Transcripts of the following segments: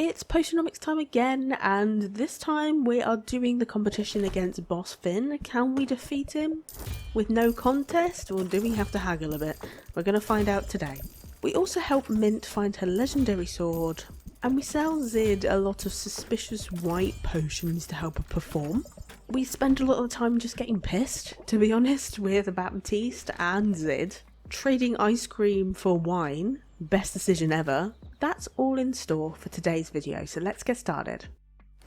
It's Potionomics time again, and this time we are doing the competition against Boss Finn. Can we defeat him with no contest, or do we have to haggle a bit? We're going to find out today. We also help Mint find her legendary sword, and we sell Zid a lot of suspicious white potions to help her perform. We spend a lot of the time just getting pissed, to be honest, with Baptiste and Zid. Trading ice cream for wine, best decision ever. That's all in store for today's video, so let's get started.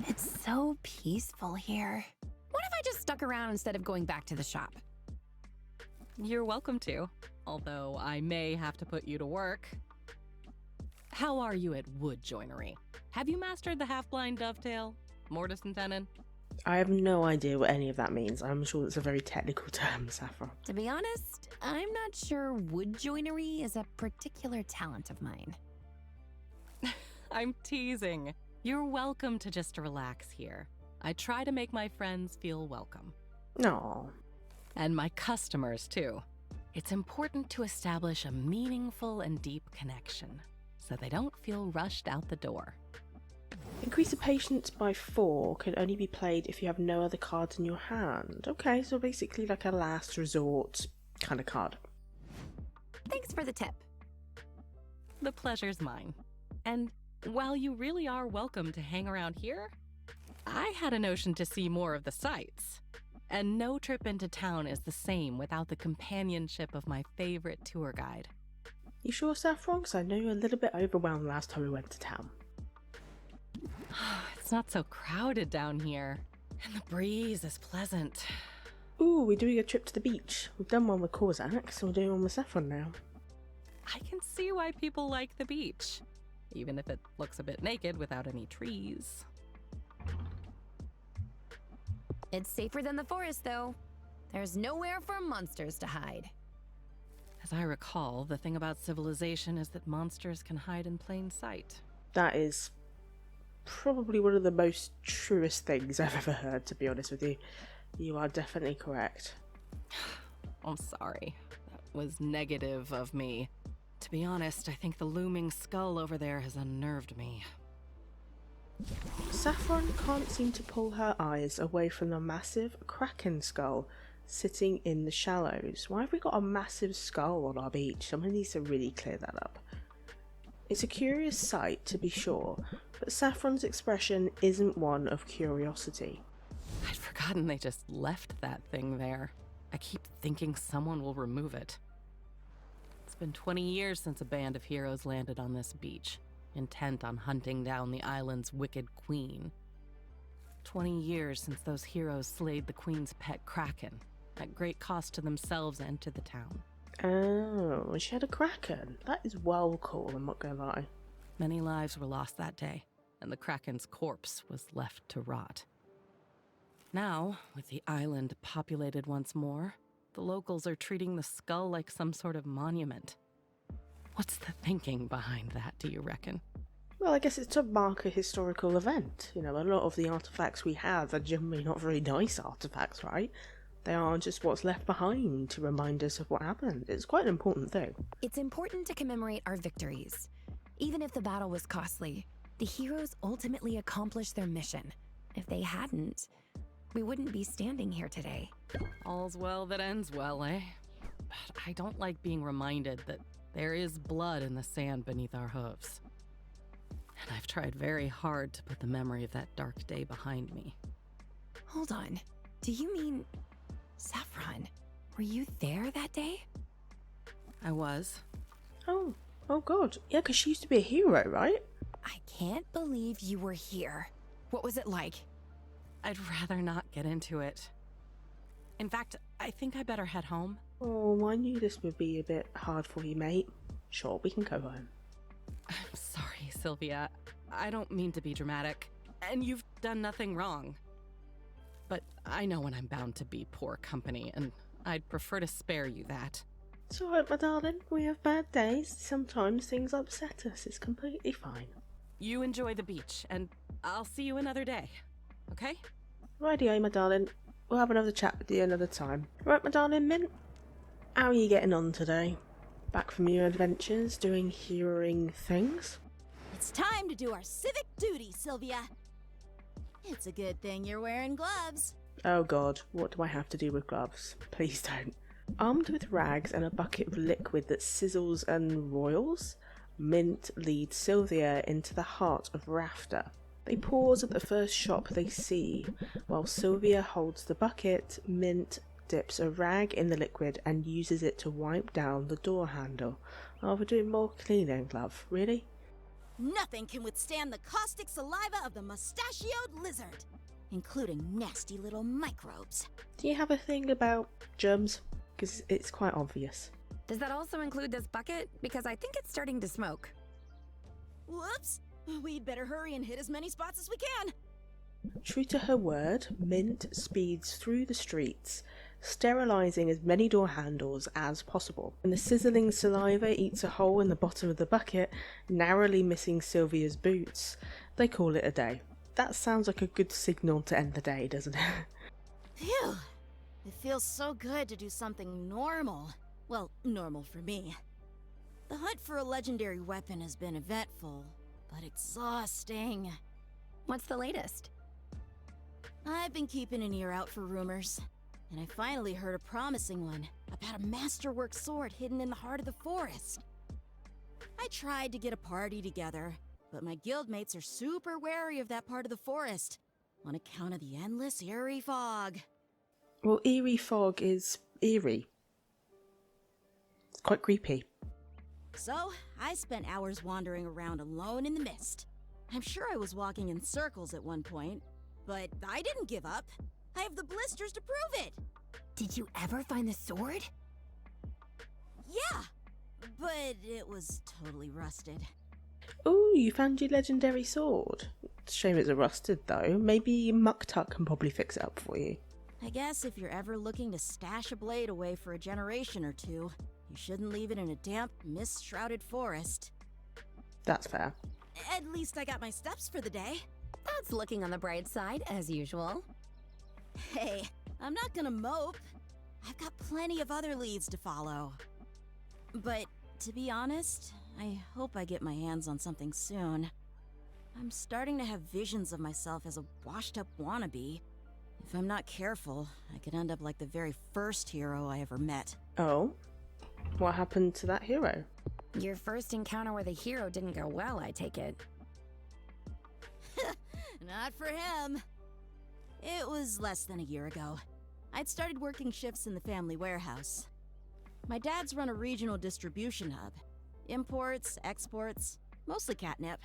It's so peaceful here. What if I just stuck around instead of going back to the shop? You're welcome to, although I may have to put you to work. How are you at wood joinery? Have you mastered the half-blind dovetail, mortise and tenon? I have no idea what any of that means. I'm sure it's a very technical term, Saffron. To be honest, I'm not sure wood joinery is a particular talent of mine. I'm teasing. You're welcome to just relax here. I try to make my friends feel welcome. No. And my customers, too. It's important to establish a meaningful and deep connection, so they don't feel rushed out the door. Increase the patience by 4 can only be played if you have no other cards in your hand. Okay, so basically like a last resort kind of card. Thanks for the tip. The pleasure's mine. And while you really are welcome to hang around here, I had a notion to see more of the sights. And no trip into town is the same without the companionship of my favorite tour guide. You sure, Saffron? Because I know you were a little bit overwhelmed last time we went to town. It's not so crowded down here, and the breeze is pleasant. Ooh, we're doing a trip to the beach. We've done one with Kozak, so we're doing one with Saffron now. I can see why people like the beach, even if it looks a bit naked without any trees. It's safer than the forest, though. There's nowhere for monsters to hide. As I recall, the thing about civilization is that monsters can hide in plain sight. That is probably one of the most truest things I've ever heard, to be honest with you. You are definitely correct. I'm sorry. That was negative of me. To be honest, I think the looming skull over there has unnerved me. Saffron can't seem to pull her eyes away from the massive kraken skull sitting in the shallows. Why have we got a massive skull on our beach? Someone needs to really clear that up. It's a curious sight, to be sure, but Saffron's expression isn't one of curiosity. I'd forgotten they just left that thing there. I keep thinking someone will remove it. It's been 20 years since a band of heroes landed on this beach, intent on hunting down the island's wicked queen. 20 years since those heroes slayed the queen's pet kraken, at great cost to themselves and to the town. Oh, she had a kraken. That is well cool, I'm not gonna lie. Many lives were lost that day, and the kraken's corpse was left to rot. Now, with the island populated once more, the locals are treating the skull like some sort of monument. What's the thinking behind that, do you reckon? Well, I guess it's to mark a historical event. You know, a lot of the artifacts we have are generally not very nice artifacts, right? They are just what's left behind to remind us of what happened. It's quite an important thing. It's important to commemorate our victories. Even if the battle was costly, the heroes ultimately accomplished their mission. If they hadn't, we wouldn't be standing here today. All's well that ends well, eh? But I don't like being reminded that there is blood in the sand beneath our hooves. And I've tried very hard to put the memory of that dark day behind me. Hold on. Do you mean... Saffron, were you there that day? I was. Oh god. Yeah, because she used to be a hero, right? I can't believe you were here. What was it like? I'd rather not get into it. In fact, I think I better head home. Oh, I knew this would be a bit hard for you, mate. Sure, we can go home. I'm sorry, Sylvia. I don't mean to be dramatic. And you've done nothing wrong. But I know when I'm bound to be poor company, and I'd prefer to spare you that. It's alright, my darling. We have bad days. Sometimes things upset us. It's completely fine. You enjoy the beach, and I'll see you another day. Okay? Rightio, my darling. We'll have another chat with you another time. Right, my darling Mint? How are you getting on today? Back from your adventures, doing heroing things? It's time to do our civic duty, Sylvia. It's a good thing you're wearing gloves. Oh god, what do I have to do with gloves? Please don't. Armed with rags and a bucket of liquid that sizzles and roils, Mint leads Sylvia into the heart of Rafter. They pause at the first shop they see. While Sylvia holds the bucket, Mint dips a rag in the liquid and uses it to wipe down the door handle. Oh, we're doing more cleaning, love. Really? Nothing can withstand the caustic saliva of the mustachioed lizard, including nasty little microbes. Do you have a thing about germs? Because it's quite obvious. Does that also include this bucket? Because I think it's starting to smoke. Whoops! We'd better hurry and hit as many spots as we can. True to her word, Mint speeds through the streets, sterilising as many door handles as possible. When the sizzling saliva eats a hole in the bottom of the bucket, narrowly missing Sylvia's boots, they call it a day. That sounds like a good signal to end the day, doesn't it? Phew! It feels so good to do something normal. Well, normal for me. The hunt for a legendary weapon has been eventful, but exhausting. What's the latest? I've been keeping an ear out for rumors, and I finally heard a promising one about a masterwork sword hidden in the heart of the forest. I tried to get a party together, but my guildmates are super wary of that part of the forest on account of the endless eerie fog. Well, eerie fog is eerie. It's quite creepy. So, I spent hours wandering around alone in the mist. I'm sure I was walking in circles at one point, but I didn't give up. I have the blisters to prove it. Did you ever find the sword? Yeah, but it was totally rusted. Oh, you found your legendary sword. Shame it's rusted though. Maybe Muktuk can probably fix it up for you. I guess if you're ever looking to stash a blade away for a generation or two, you shouldn't leave it in a damp, mist-shrouded forest. That's fair. At least I got my steps for the day. That's looking on the bright side, as usual. Hey, I'm not gonna mope. I've got plenty of other leads to follow. But, to be honest, I hope I get my hands on something soon. I'm starting to have visions of myself as a washed-up wannabe. If I'm not careful, I could end up like the very first hero I ever met. Oh? What happened to that hero? Your first encounter with a hero didn't go well, I take it. Not for him. It was less than a year ago. I'd started working shifts in the family warehouse. My dad's run a regional distribution hub. Imports, exports, mostly catnip.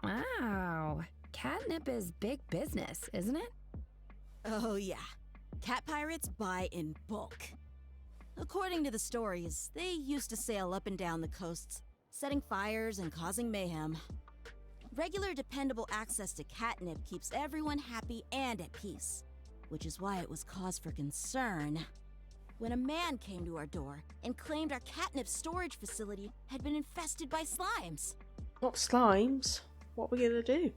Wow. Catnip is big business, isn't it? Oh yeah. Cat pirates buy in bulk. According to the stories, they used to sail up and down the coasts, setting fires and causing mayhem. Regular, dependable access to catnip keeps everyone happy and at peace, which is why it was cause for concern when a man came to our door and claimed our catnip storage facility had been infested by slimes. Not slimes. What are we gonna do?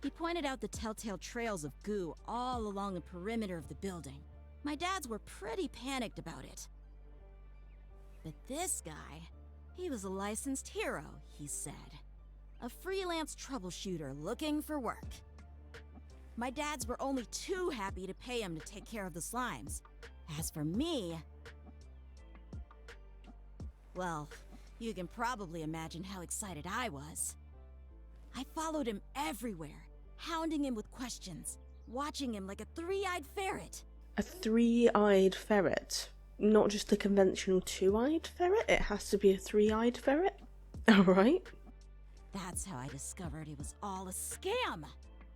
He pointed out the telltale trails of goo all along the perimeter of the building. My dads were pretty panicked about it. But this guy, he was a licensed hero, he said. A freelance troubleshooter looking for work. My dads were only too happy to pay him to take care of the slimes. As for me, well, you can probably imagine how excited I was. I followed him everywhere, hounding him with questions, watching him like a three-eyed ferret. A three-eyed ferret? Not just a conventional two-eyed ferret? It has to be a three-eyed ferret? Alright. That's how I discovered it was all a scam.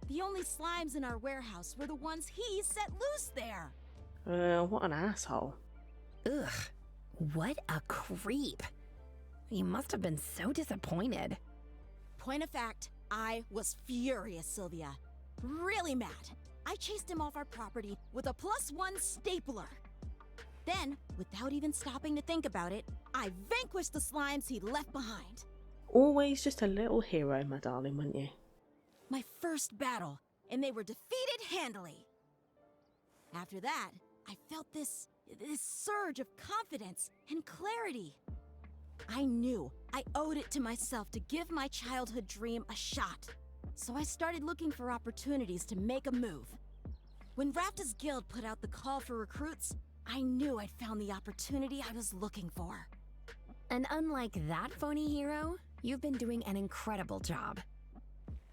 The only slimes in our warehouse were the ones he set loose there. What an asshole. Ugh. What a creep. You must have been so disappointed. Point of fact, I was furious, Sylvia. Really mad. I chased him off our property with a +1 stapler. Then, without even stopping to think about it, I vanquished the slimes he'd left behind. Always just a little hero, my darling, weren't you? My first battle, and they were defeated handily. After that, I felt this surge of confidence and clarity. I knew I owed it to myself to give my childhood dream a shot. So I started looking for opportunities to make a move. When Rapta's guild put out the call for recruits, I knew I'd found the opportunity I was looking for. And unlike that phony hero, you've been doing an incredible job.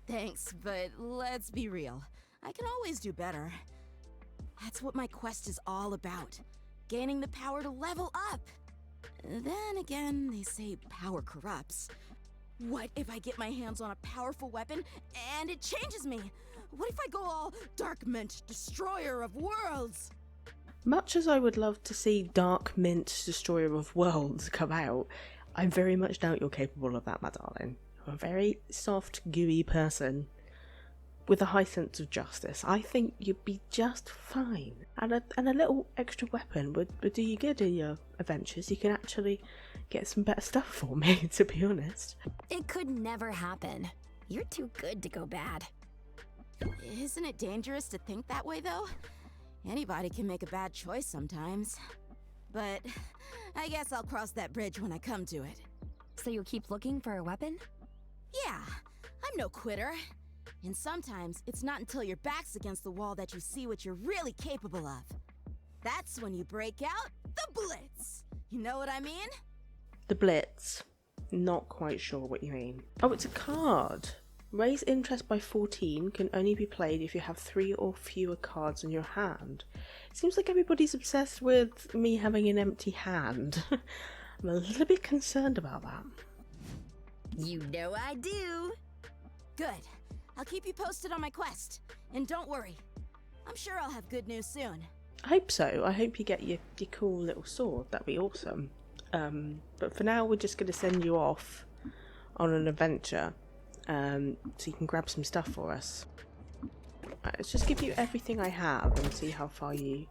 Thanks, but let's be real. I can always do better. That's what my quest is all about. Gaining the power to level up. Then again, they say power corrupts. What if I get my hands on a powerful weapon and it changes me? What if I go all Dark Mint, Destroyer of Worlds? Much as I would love to see Dark Mint, Destroyer of Worlds come out, I very much doubt you're capable of that, my darling. You're a very soft, gooey person with a high sense of justice. I think you'd be just fine. And a little extra weapon would do you good in your adventures. You can actually get some better stuff for me, to be honest. It could never happen. You're too good to go bad. Isn't it dangerous to think that way, though? Anybody can make a bad choice sometimes. But I guess I'll cross that bridge when I come to it. So you'll keep looking for a weapon? Yeah, I'm no quitter. And sometimes it's not until your back's against the wall that you see what you're really capable of. That's when you break out the Blitz. You know what I mean? The Blitz. Not quite sure what you mean. Oh, it's a card. Raise interest by 14 can only be played if you have 3 or fewer cards in your hand. It seems like everybody's obsessed with me having an empty hand. I'm a little bit concerned about that. You know I do. Good. I'll keep you posted on my quest. And don't worry, I'm sure I'll have good news soon. I hope so. I hope you get your cool little sword. That'd be awesome. But for now, we're just going to send you off on an adventure so you can grab some stuff for us. Right, let's just give you everything I have and see how far you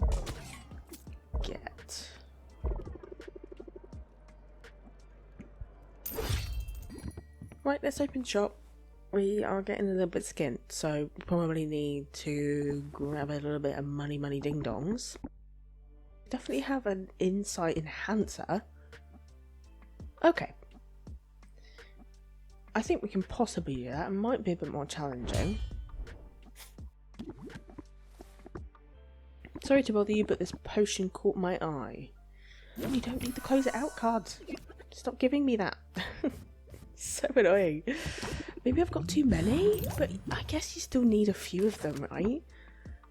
get. Right, let's open shop. We are getting a little bit skint, so we probably need to grab a little bit of money ding dongs. Definitely have an insight enhancer. Okay. I think we can possibly do that. It might be a bit more challenging. Sorry to bother you, but this potion caught my eye. You don't need the close it out cards. Stop giving me that. So annoying. Maybe I've got too many, but I guess you still need a few of them, right?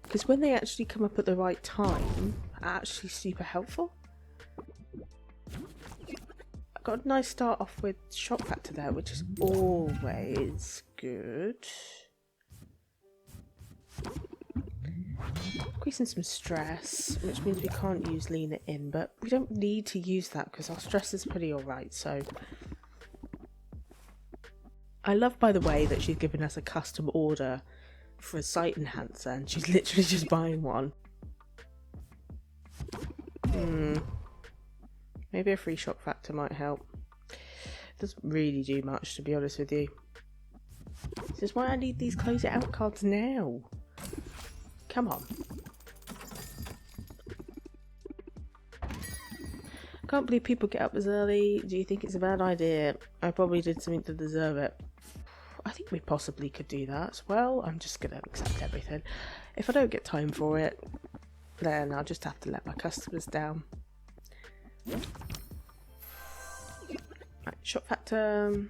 Because when they actually come up at the right time, are actually super helpful. I got a nice start off with shock factor there, which is always good. Increasing some stress, which means we can't use lean it in, but we don't need to use that because our stress is pretty alright, so... I love, by the way, that she's given us a custom order for a sight enhancer and she's literally just buying one. Maybe a free shock factor might help. Doesn't really do much, to be honest with you. This is why I need these close it out cards now. Come on. Can't believe people get up as early. Do you think it's a bad idea? I probably did something to deserve it. I think we possibly could do that. Well, I'm just going to accept everything. If I don't get time for it, then I'll just have to let my customers down. Right, shock factor.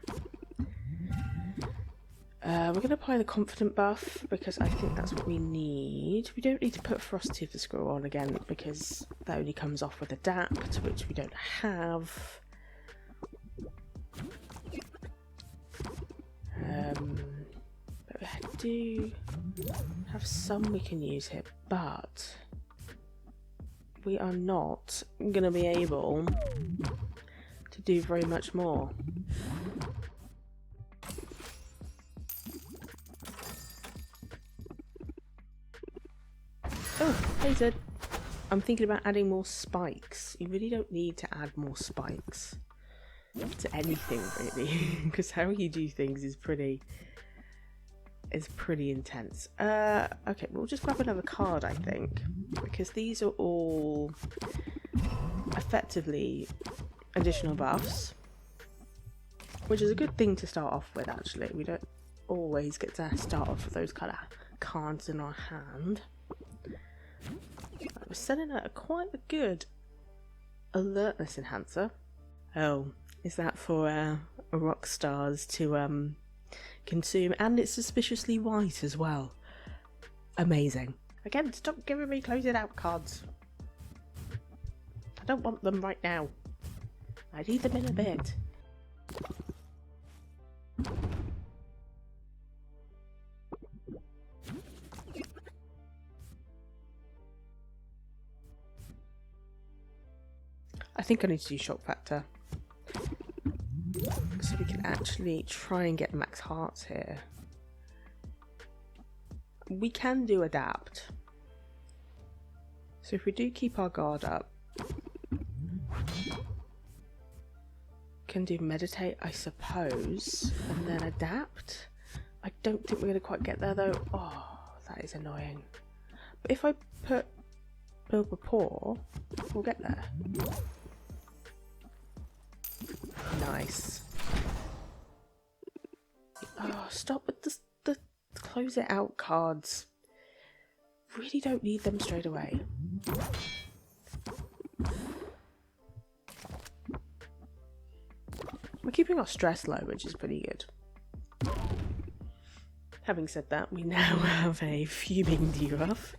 We're going to apply the confident buff because I think that's what we need. We don't need to put Frosty of the Scroll on again because that only comes off with adapt, which we don't have. But we do have some we can use here, but we are not going to be able to do very much more. Oh, hey Zed. I'm thinking about adding more spikes. You really don't need to add more spikes to anything, really, because how you do things is pretty intense. Okay, we'll just grab another card, I think, because these are all effectively additional buffs. which is a good thing to start off with, actually. We don't always get to start off with those kind of cards in our hand. We're setting out quite a good alertness enhancer. Oh, is that for rock stars to consume? And it's suspiciously white as well. Amazing. Again, stop giving me closing out cards. I don't want them right now. I need them in a bit. I think I need to do shock factor, so we can actually try and get max hearts here. We can do adapt. So if we do keep our guard up, can do meditate, I suppose, and then adapt. I don't think we're going to quite get there though. Oh, that is annoying. But if I put build rapport, we'll get there. Nice. Oh, stop with the close it out cards. Really don't need them straight away. We're keeping our stress low, which is pretty good. Having said that, we now have a fuming debuff.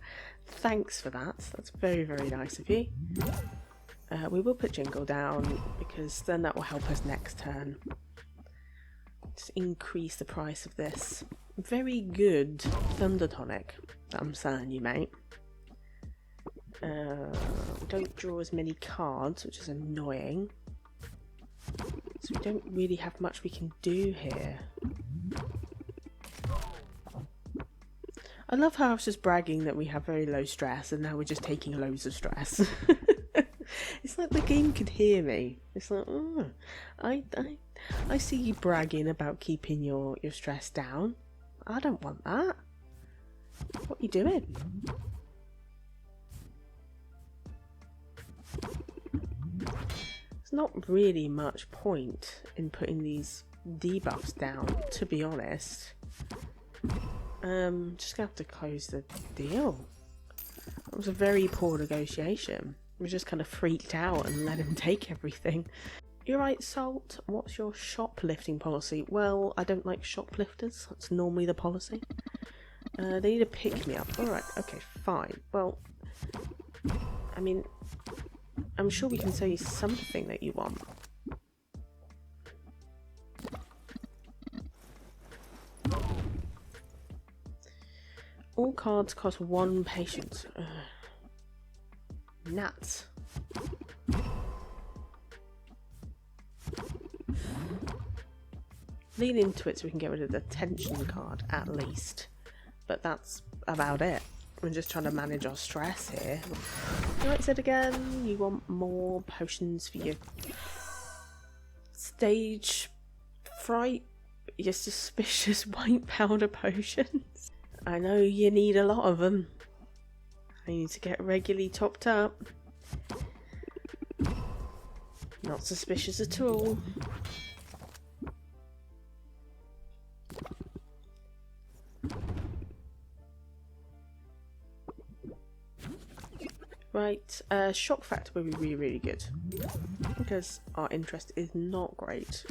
Thanks for that. That's very, very nice of you. We will put Jingle down because then that will help us next turn. Just increase the price of this very good Thunder Tonic that I'm selling you, mate. We don't draw as many cards, which is annoying. So we don't really have much we can do here. I love how I was just bragging that we have very low stress and now we're just taking loads of stress. It's like the game could hear me. It's like, oh, I see you bragging about keeping your stress down. I don't want that. What are you doing? There's not really much point in putting these debuffs down, to be honest. Just gonna have to close the deal. That was a very poor negotiation. We just kind of freaked out and let him take everything. You're right, Salt. What's your shoplifting policy? Well, I don't like shoplifters. That's normally the policy. They need to pick me up. Alright, okay, fine. Well, I mean, I'm sure we can sell you something that you want. All cards cost 1 patience. Nuts. Lean into it so we can get rid of the tension card at least. But that's about it. We're just trying to manage our stress here. Like I said again, you want more potions for your stage fright, your suspicious white powder potions. I know you need a lot of them. I need to get regularly topped up. Not suspicious at all. Right, shock factor will be really, really good. Because our interest is not great.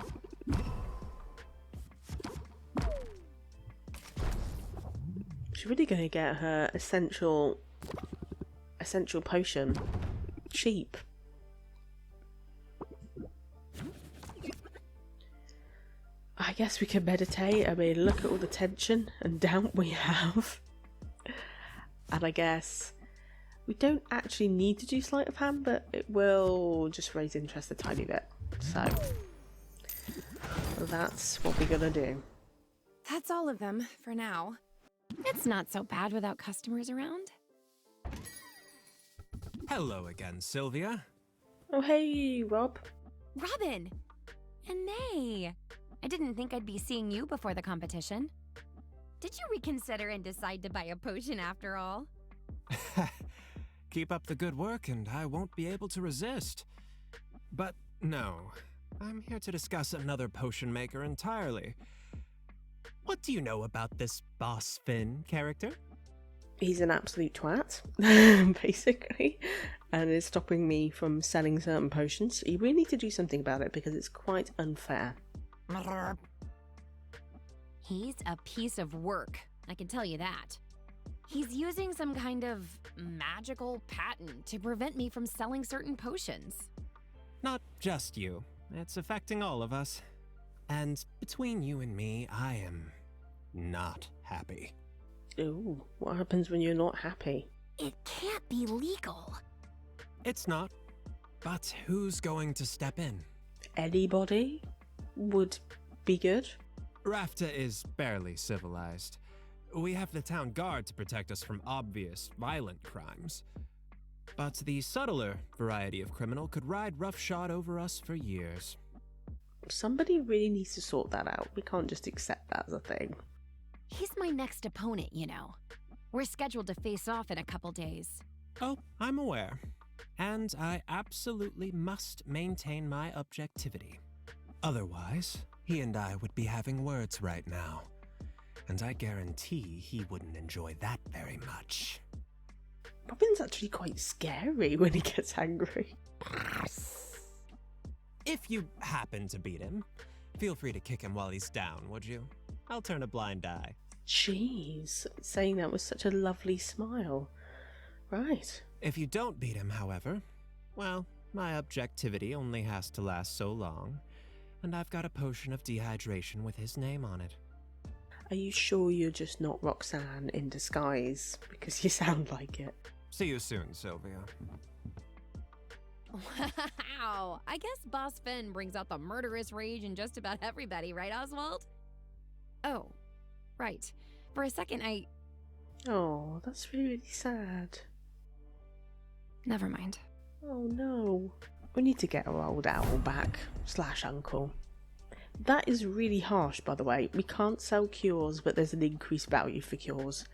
She's really going to get her essential potion cheap. I guess we can meditate. I mean, look at all the tension and doubt we have. And I guess we don't actually need to do sleight of hand, but it will just raise interest a tiny bit. So that's what we're gonna do. That's all of them for now. It's not so bad without customers around. Hello again, Sylvia. Oh hey, Rob. Robin! And May! I didn't think I'd be seeing you before the competition. Did you reconsider and decide to buy a potion after all? Keep up the good work and I won't be able to resist. But no, I'm here to discuss another potion maker entirely. What do you know about this Boss Finn character? He's an absolute twat, basically, and is stopping me from selling certain potions. You really need to do something about it because it's quite unfair. He's a piece of work, I can tell you that. He's using some kind of magical patent to prevent me from selling certain potions. Not just you. It's affecting all of us. And between you and me, I am not happy. Ooh, what happens when you're not happy? It can't be legal. It's not. But who's going to step in? Anybody would be good. Rafta is barely civilized. We have the town guard to protect us from obvious, violent crimes. But the subtler variety of criminal could ride roughshod over us for years. Somebody really needs to sort that out. We can't just accept that as a thing. He's my next opponent, you know. We're scheduled to face off in a couple days. Oh, I'm aware. And I absolutely must maintain my objectivity. Otherwise, he and I would be having words right now. And I guarantee he wouldn't enjoy that very much. Robin's actually quite scary when he gets angry. If you happen to beat him, feel free to kick him while he's down, would you? I'll turn a blind eye. Jeez, saying that with such a lovely smile. Right. If you don't beat him, however, well, my objectivity only has to last so long, and I've got a potion of dehydration with his name on it. Are you sure you're just not Roxanne in disguise? Because you sound like it. See you soon, Sylvia. Wow, I guess Boss Finn brings out the murderous rage in just about everybody, right, Oswald? Oh, right. For a second, Oh, that's really sad. Never mind. Oh no. We need to get our old owl back. / uncle. That is really harsh, by the way. We can't sell cures, but there's an increased value for cures.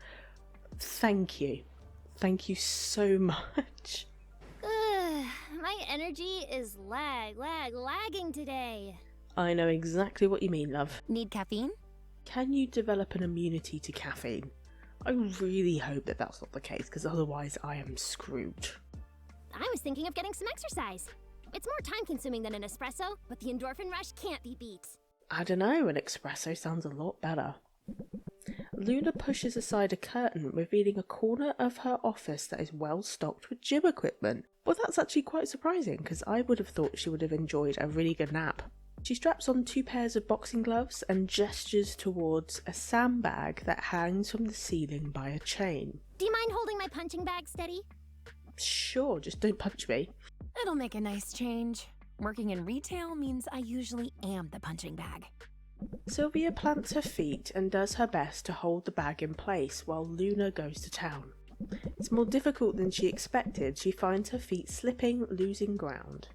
Thank you. Thank you so much. My energy is lagging today. I know exactly what you mean, love. Need caffeine? Can you develop an immunity to caffeine? I really hope that that's not the case, because otherwise I am screwed. I was thinking of getting some exercise. It's more time consuming than an espresso, but the endorphin rush can't be beat. I don't know, an espresso sounds a lot better. Luna pushes aside a curtain, revealing a corner of her office that is well stocked with gym equipment. Well, that's actually quite surprising, because I would have thought she would have enjoyed a really good nap. She straps on 2 pairs of boxing gloves and gestures towards a sandbag that hangs from the ceiling by a chain. Do you mind holding my punching bag steady? Sure, just don't punch me. It'll make a nice change. Working in retail means I usually am the punching bag. Sylvia plants her feet and does her best to hold the bag in place while Luna goes to town. It's more difficult than she expected. She finds her feet slipping, losing ground.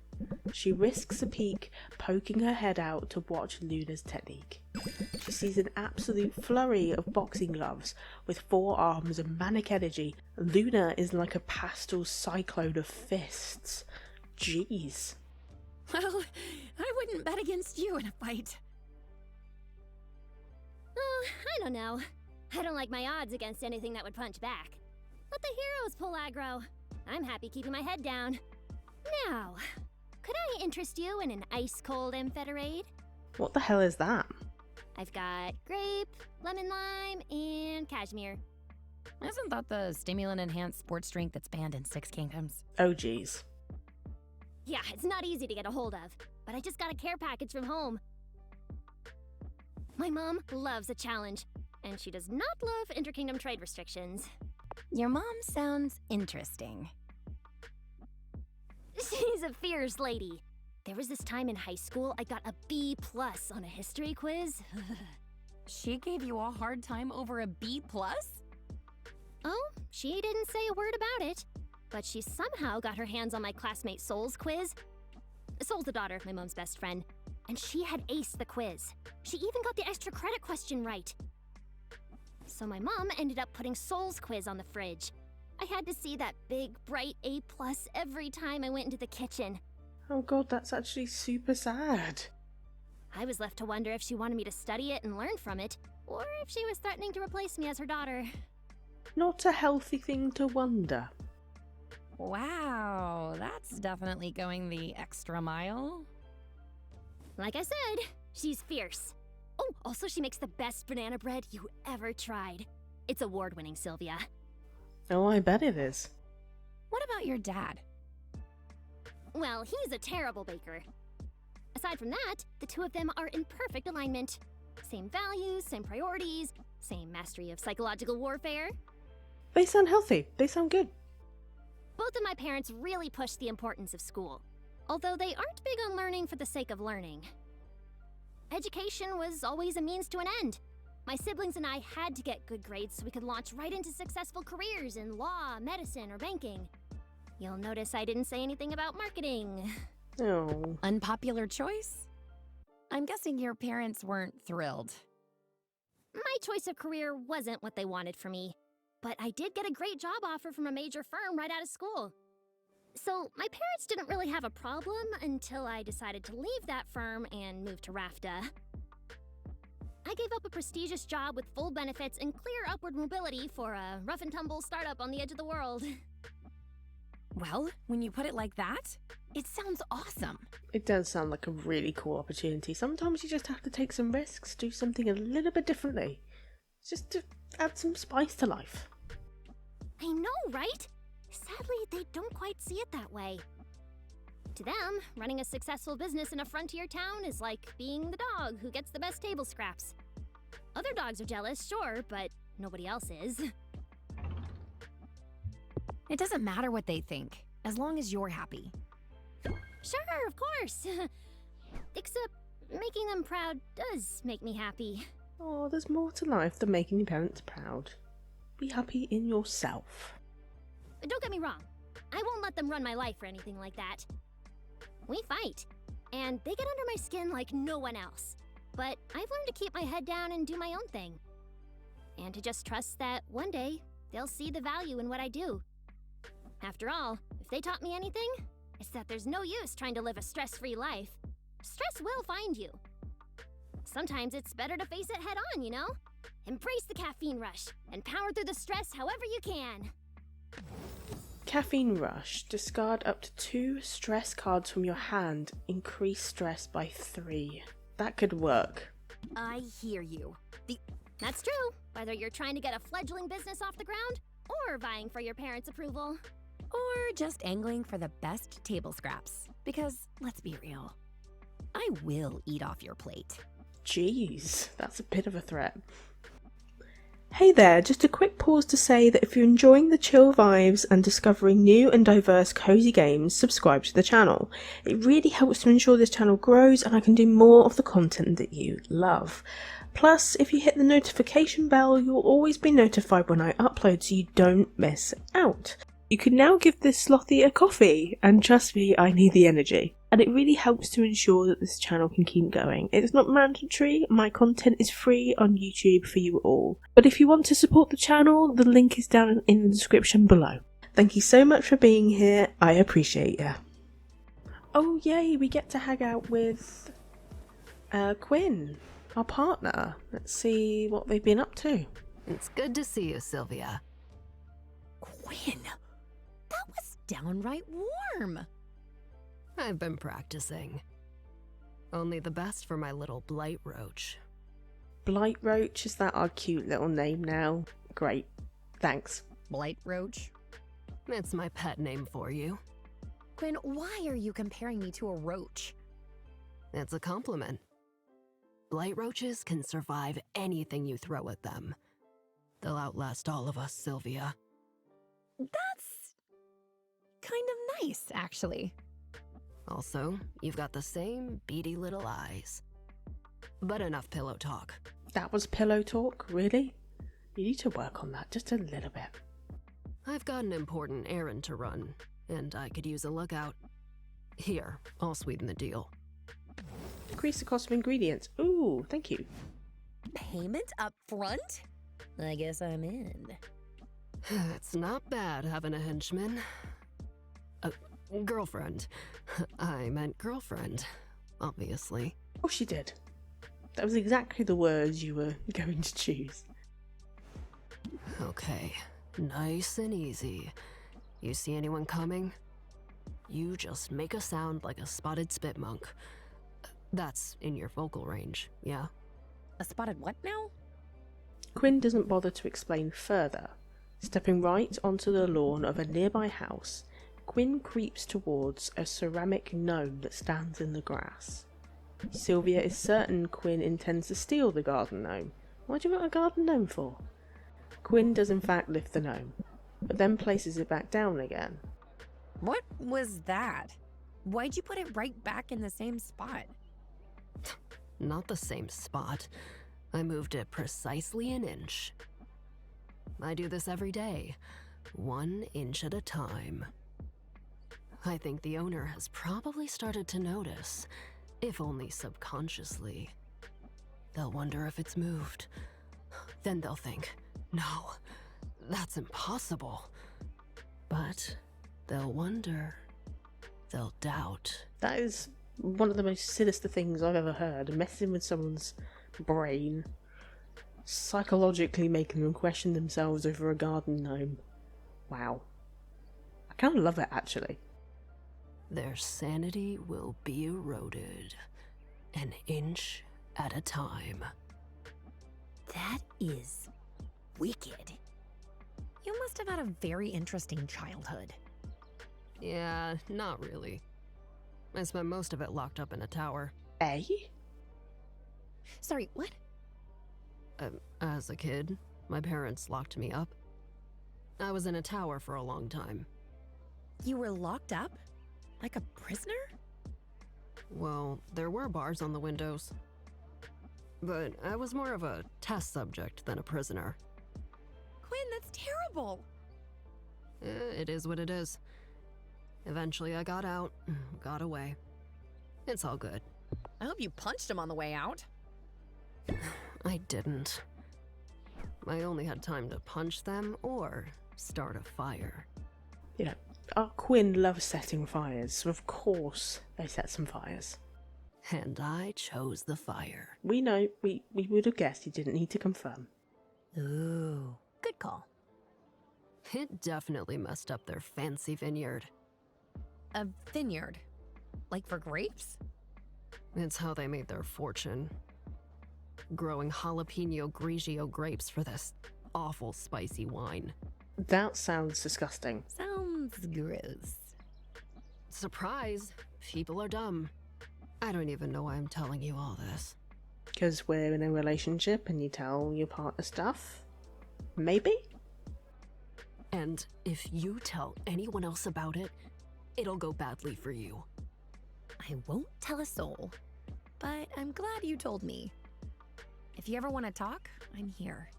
She risks a peek, poking her head out to watch Luna's technique. She sees an absolute flurry of boxing gloves with 4 arms and manic energy. Luna is like a pastel cyclone of fists. Jeez. Well, I wouldn't bet against you in a fight. Oh, I don't know. I don't like my odds against anything that would punch back. Let the heroes pull aggro. I'm happy keeping my head down. Now, could I interest you in an ice-cold ampheterade? What the hell is that? I've got grape, lemon lime, and cashmere. Isn't that the stimulant-enhanced sports drink that's banned in 6 kingdoms? Oh jeez. Yeah, it's not easy to get a hold of, but I just got a care package from home. My mom loves a challenge, and she does not love interkingdom trade restrictions. Your mom sounds interesting. She's a fierce lady. There was this time in high school I got a B+ on a history quiz. She gave you a hard time over a B+? Oh, she didn't say a word about it, but she somehow got her hands on my classmate Sol's quiz. Sol's the daughter of my mom's best friend, and she had aced the quiz. She even got the extra credit question right. So my mom ended up putting Sol's quiz on the fridge. I had to see that big, bright A+ every time I went into the kitchen. Oh god, that's actually super sad. I was left to wonder if she wanted me to study it and learn from it, or if she was threatening to replace me as her daughter. Not a healthy thing to wonder. Wow, that's definitely going the extra mile. Like I said, she's fierce. Oh, also she makes the best banana bread you ever tried. It's award-winning, Sylvia. Oh, I bet it is. What about your dad? Well, he's a terrible baker. Aside from that, the two of them are in perfect alignment. Same values, same priorities, same mastery of psychological warfare. They sound healthy. They sound good. Both of my parents really push the importance of school, although they aren't big on learning for the sake of learning. Education was always a means to an end. My siblings and I had to get good grades so we could launch right into successful careers in law, medicine, or banking. You'll notice I didn't say anything about marketing. Oh. Unpopular choice? I'm guessing your parents weren't thrilled. My choice of career wasn't what they wanted for me, but I did get a great job offer from a major firm right out of school. So my parents didn't really have a problem until I decided to leave that firm and move to RAFTA. I gave up a prestigious job with full benefits and clear upward mobility for a rough and tumble startup on the edge of the world. Well, when you put it like that, it sounds awesome. It does sound like a really cool opportunity. Sometimes you just have to take some risks, do something a little bit differently. Just to add some spice to life. I know, right? Sadly, they don't quite see it that way. To them, running a successful business in a frontier town is like being the dog who gets the best table scraps. Other dogs are jealous, sure, but nobody else is. It doesn't matter what they think, as long as you're happy. Sure, of course. Except making them proud does make me happy. Oh, there's more to life than making your parents proud. Be happy in yourself. Don't get me wrong. I won't let them run my life or anything like that. We fight, and they get under my skin like no one else. But I've learned to keep my head down and do my own thing. And to just trust that one day, they'll see the value in what I do. After all, if they taught me anything, it's that there's no use trying to live a stress-free life. Stress will find you. Sometimes it's better to face it head on, you know? Embrace the caffeine rush and power through the stress however you can. Caffeine rush. Discard up to 2 stress cards from your hand. Increase stress by 3. That could work. I hear you. That's true, whether you're trying to get a fledgling business off the ground or vying for your parents' approval. Or just angling for the best table scraps. Because, let's be real, I will eat off your plate. Jeez, that's a bit of a threat. Hey there, just a quick pause to say that if you're enjoying the chill vibes and discovering new and diverse cozy games, subscribe to the channel. It really helps to ensure this channel grows and I can do more of the content that you love. Plus, if you hit the notification bell, you'll always be notified when I upload so you don't miss out. You can now give this Slothee a coffee, and trust me, I need the energy. And it really helps to ensure that this channel can keep going. It's not mandatory, my content is free on YouTube for you all. But if you want to support the channel, the link is down in the description below. Thank you so much for being here, I appreciate you. Oh yay, we get to hang out with Quinn, our partner. Let's see what they've been up to. It's good to see you, Sylvia. Quinn, that was downright warm. I've been practicing. Only the best for my little blight roach. Blight Roach, is that our cute little name now? Great, thanks. Blight roach? It's my pet name for you. Quinn, why are you comparing me to a roach? It's a compliment. Blight roaches can survive anything you throw at them. They'll outlast all of us, Sylvia. That's kind of nice, actually. Also, you've got the same beady little eyes. But enough pillow talk. That was pillow talk, really? You need to work on that just a little bit. I've got an important errand to run, and I could use a lookout. Here, I'll sweeten the deal. Decrease the cost of ingredients. Ooh, thank you. Payment up front? I guess I'm in. It's not bad having a henchman. Girlfriend. I meant girlfriend, obviously. Oh, she did. That was exactly the words you were going to choose. Okay, nice and easy. You see anyone coming? You just make a sound like a spotted spitmonk. That's in your vocal range, yeah? A spotted what now? Quinn doesn't bother to explain further. Stepping right onto the lawn of a nearby house, Quinn creeps towards a ceramic gnome that stands in the grass. Sylvia is certain Quinn intends to steal the garden gnome. What do you want a garden gnome for? Quinn does in fact lift the gnome, but then places it back down again. What was that? Why'd you put it right back in the same spot? Not the same spot. I moved it precisely an inch. I do this every day, 1 inch at a time. I think the owner has probably started to notice, if only subconsciously. They'll wonder if it's moved. Then they'll think, no, that's impossible. But they'll wonder. They'll doubt. That is one of the most sinister things I've ever heard. Messing with someone's brain, psychologically making them question themselves over a garden gnome. Wow. I kind of love it, actually. Their sanity will be eroded, 1 inch at a time. That is wicked. You must have had a very interesting childhood. Yeah, not really. I spent most of it locked up in a tower. Eh? Sorry, what? As a kid, my parents locked me up. I was in a tower for a long time. You were locked up? Like a prisoner? Well, there were bars on the windows. But I was more of a test subject than a prisoner. Quinn, that's terrible! It is what it is. Eventually I got out, got away. It's all good. I hope you punched him on the way out. I didn't. I only had time to punch them or start a fire. You know, our Quinn loves setting fires, so of course they set some fires. And I chose the fire. We know, we would have guessed, you didn't need to confirm. Ooh, good call. It definitely messed up their fancy vineyard. A vineyard? Like for grapes? It's how they made their fortune. Growing jalapeno grigio grapes for this awful spicy wine. That sounds disgusting. Sounds gross. Surprise! People are dumb. I don't even know why I'm telling you all this. Because we're in a relationship and you tell your partner stuff? Maybe? And if you tell anyone else about it, it'll go badly for you. I won't tell a soul, but I'm glad you told me. If you ever want to talk, I'm here.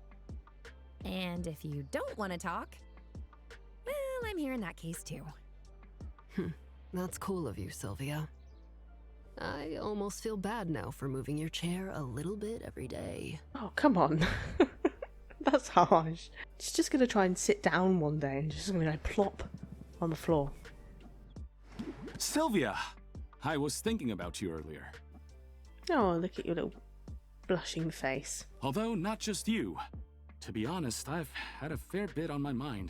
And if you don't want to talk, well, I'm here in that case too. That's cool of you, Sylvia. I almost feel bad now for moving your chair a little bit every day. Oh, come on. That's harsh. She's just going to try and sit down one day and just going to go plop on the floor. Sylvia! I was thinking about you earlier. Oh, look at your little blushing face. Although not just you. To be honest, I've had a fair bit on my mind.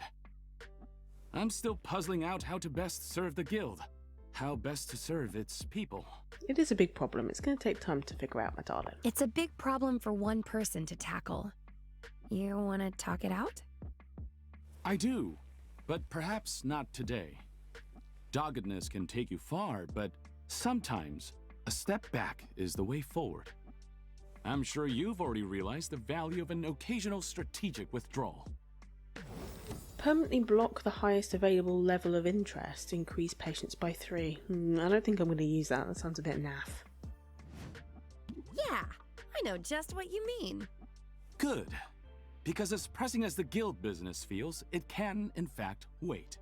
I'm still puzzling out how to best serve the guild. How best to serve its people. It is a big problem. It's going to take time to figure out, my darling. It's a big problem for one person to tackle. You want to talk it out? I do, but perhaps not today. Doggedness can take you far, but sometimes a step back is the way forward. I'm sure you've already realized the value of an occasional strategic withdrawal. Permanently block the highest available level of interest. Increase patience by 3. I don't think I'm going to use that. That sounds a bit naff. Yeah, I know just what you mean. Good. Because as pressing as the guild business feels, it can, in fact, wait.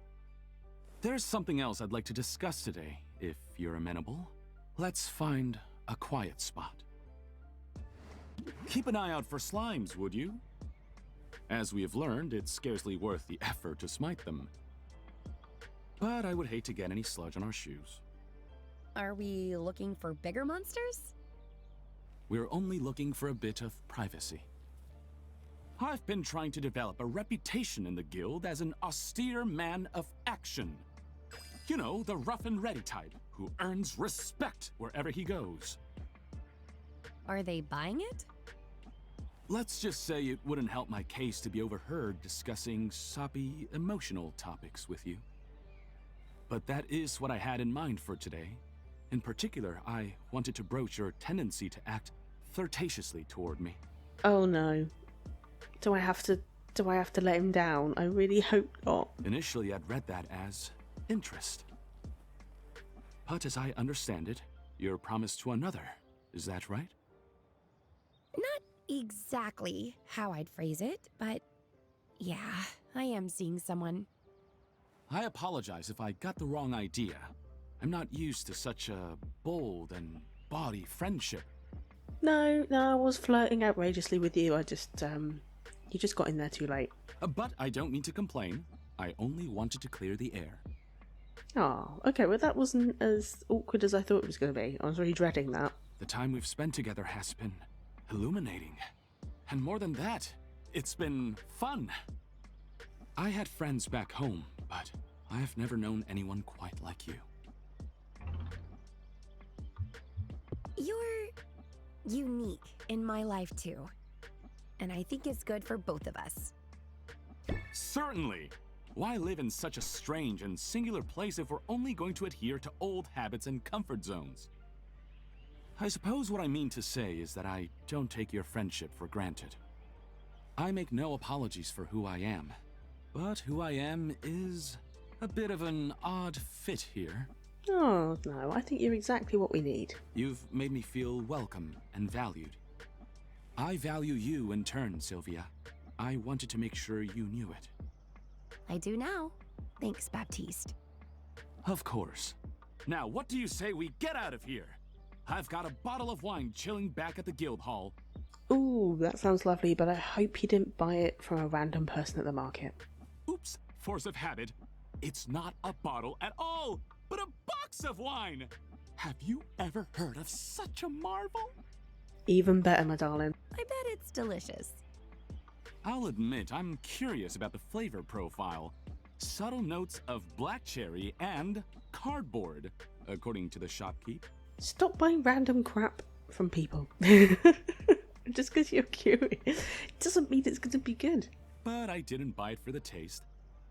There's something else I'd like to discuss today, if you're amenable. Let's find a quiet spot. Keep an eye out for slimes, would you? As we have learned, it's scarcely worth the effort to smite them. but I would hate to get any sludge on our shoes. Are we looking for bigger monsters? We're only looking for a bit of privacy. I've been trying to develop a reputation in the guild as an austere man of action. You know, the rough and ready type, who earns respect wherever he goes. Are they buying it? Let's just say it wouldn't help my case to be overheard discussing soppy, emotional topics with you. But that is what I had in mind for today. In particular, I wanted to broach your tendency to act flirtatiously toward me. Oh no. Do I have to let him down? I really hope not. Initially, I'd read that as interest. But as I understand it, you're promised to another. Is that right? Not exactly how I'd phrase it, but yeah, I am seeing someone. I apologize if I got the wrong idea. I'm not used to such a bold and bawdy friendship. No, I was flirting outrageously with you. You just got in there too late. But I don't mean to complain. I only wanted to clear the air. Oh, okay, well that wasn't as awkward as I thought it was going to be. I was really dreading that. The time we've spent together has been illuminating. And more than that, it's been fun. I had friends back home, but I've never known anyone quite like you. You're unique in my life too. And I think it's good for both of us. Certainly! Why live in such a strange and singular place if we're only going to adhere to old habits and comfort zones? I suppose what I mean to say is that I don't take your friendship for granted. I make no apologies for who I am, but who I am is a bit of an odd fit here. Oh, no, I think you're exactly what we need. You've made me feel welcome and valued. I value you in turn, Sylvia. I wanted to make sure you knew it. I do now. Thanks, Baptiste. Of course. Now, what do you say we get out of here? I've got a bottle of wine chilling back at the guild hall. Ooh, that sounds lovely, but I hope you didn't buy it from a random person at the market. Oops, force of habit. It's not a bottle at all, but a box of wine! Have you ever heard of such a marvel? Even better, my darling. I bet it's delicious. I'll admit I'm curious about the flavor profile. Subtle notes of black cherry and cardboard, according to the shopkeep. Stop buying random crap from people. Just because you're curious. It doesn't mean it's going to be good. But I didn't buy it for the taste.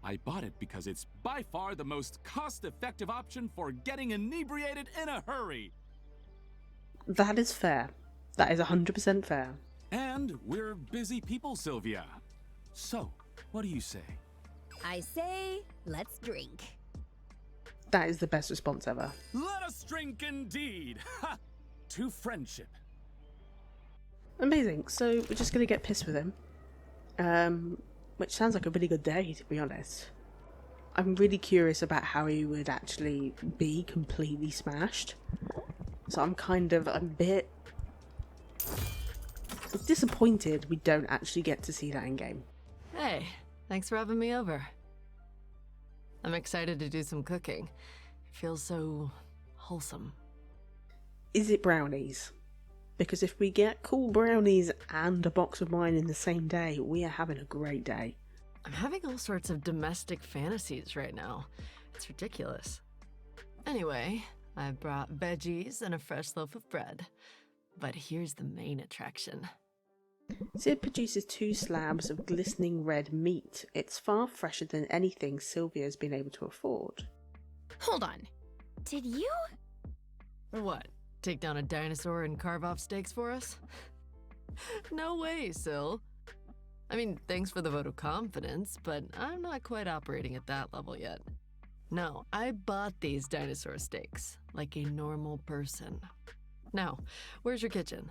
I bought it because it's by far the most cost-effective option for getting inebriated in a hurry. That is fair. That is 100% fair. And we're busy people, Sylvia. So, what do you say? I say, let's drink. That is the best response ever. Let us drink indeed! Ha! To friendship. Amazing. So we're just going to get pissed with him. Which sounds like a really good day, to be honest. I'm really curious about how he would actually be completely smashed. So I'm kind of a bit disappointed we don't actually get to see that in game. Hey, thanks for having me over. I'm excited to do some cooking. It feels so wholesome. Is it brownies? Because if we get cool brownies and a box of wine in the same day, we are having a great day. I'm having all sorts of domestic fantasies right now. It's ridiculous. Anyway, I brought veggies and a fresh loaf of bread. But here's the main attraction. Sid produces 2 slabs of glistening red meat. It's far fresher than anything Sylvia's been able to afford. Hold on. Did you? What? Take down a dinosaur and carve off steaks for us? No way, Syl. I mean, thanks for the vote of confidence, but I'm not quite operating at that level yet. No, I bought these dinosaur steaks, like a normal person. Now, where's your kitchen?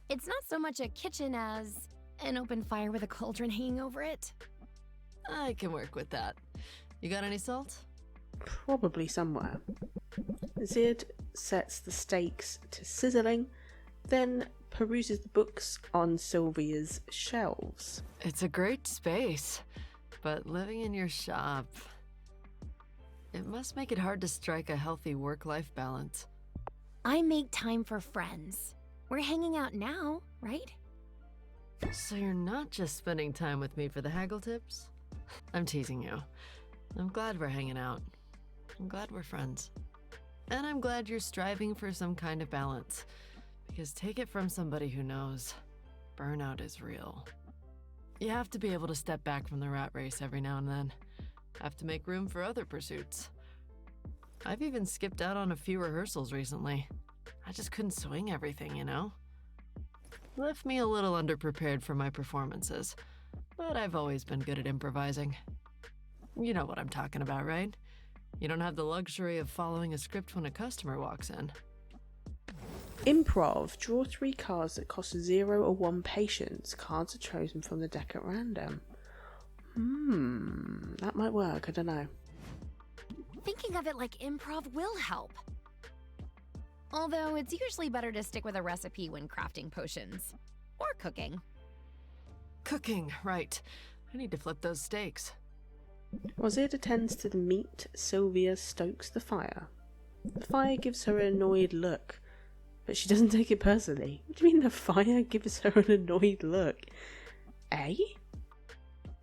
It's not so much a kitchen as an open fire with a cauldron hanging over it. I can work with that. You got any salt? Probably somewhere. Zid sets the steaks to sizzling, then peruses the books on Sylvia's shelves. It's a great space, but living in your shop... It must make it hard to strike a healthy work-life balance. I make time for friends. We're hanging out now, right? So you're not just spending time with me for the haggle tips? I'm teasing you. I'm glad we're hanging out. I'm glad we're friends. And I'm glad you're striving for some kind of balance. Because take it from somebody who knows, burnout is real. You have to be able to step back from the rat race every now and then. Have to make room for other pursuits. I've even skipped out on a few rehearsals recently. I just couldn't swing everything, you know? Left me a little underprepared for my performances, but I've always been good at improvising. You know what I'm talking about, right? You don't have the luxury of following a script when a customer walks in. Improv. Draw 3 cards that cost 0 or 1 patience. Cards are chosen from the deck at random. That might work, I don't know. Thinking of it like improv will help. Although it's usually better to stick with a recipe when crafting potions. Or cooking. Cooking, right. I need to flip those steaks. Rosita attends to the meat, Sylvia stokes the fire. The fire gives her an annoyed look, but she doesn't take it personally. What do you mean the fire gives her an annoyed look? Eh?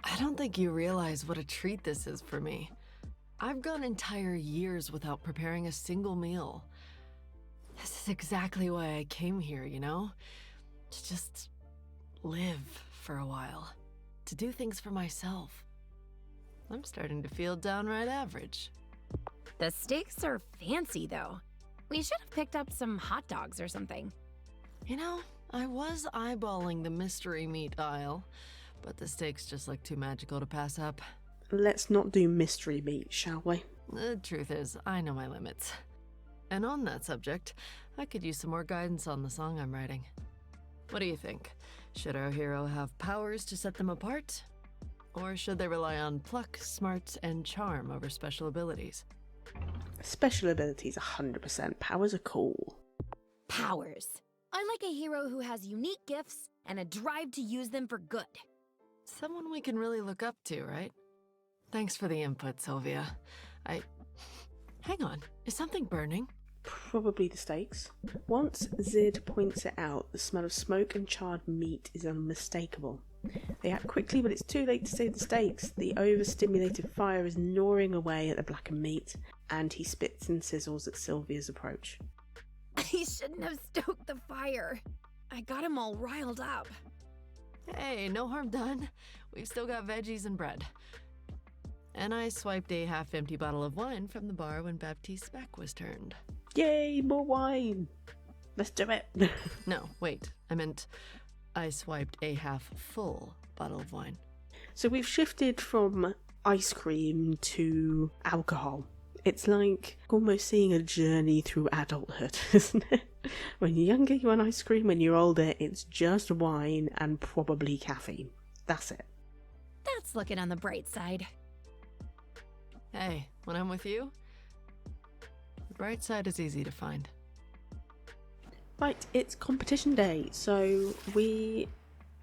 I don't think you realize what a treat this is for me. I've gone entire years without preparing a single meal. This is exactly why I came here, you know? To just live for a while. To do things for myself. I'm starting to feel downright average. The steaks are fancy, though. We should have picked up some hot dogs or something. You know, I was eyeballing the mystery meat aisle, but the steaks just look too magical to pass up. Let's not do mystery meat, shall we? The truth is, I know my limits. And on that subject, I could use some more guidance on the song I'm writing. What do you think? Should our hero have powers to set them apart? Or should they rely on pluck, smarts, and charm over special abilities? Special abilities 100%. Powers are cool. Powers. I like a hero who has unique gifts and a drive to use them for good. Someone we can really look up to, right? Thanks for the input, Sylvia. Hang on, is something burning? Probably the steaks. Once Zid points it out, the smell of smoke and charred meat is unmistakable. They act quickly, but it's too late to save the steaks. The overstimulated fire is gnawing away at the blackened meat, and he spits and sizzles at Sylvia's approach. He shouldn't have stoked the fire. I got him all riled up. Hey, no harm done. We've still got veggies and bread. And I swiped a half-empty bottle of wine from the bar when Baptiste's back was turned. Yay, more wine! Let's do it! No, wait. I meant I swiped a half-full bottle of wine. So we've shifted from ice cream to alcohol. It's like almost seeing a journey through adulthood, isn't it? When you're younger, you want ice cream. When you're older, it's just wine and probably caffeine. That's it. That's looking on the bright side. Hey, when I'm with you, the bright side is easy to find. Right, it's competition day, so we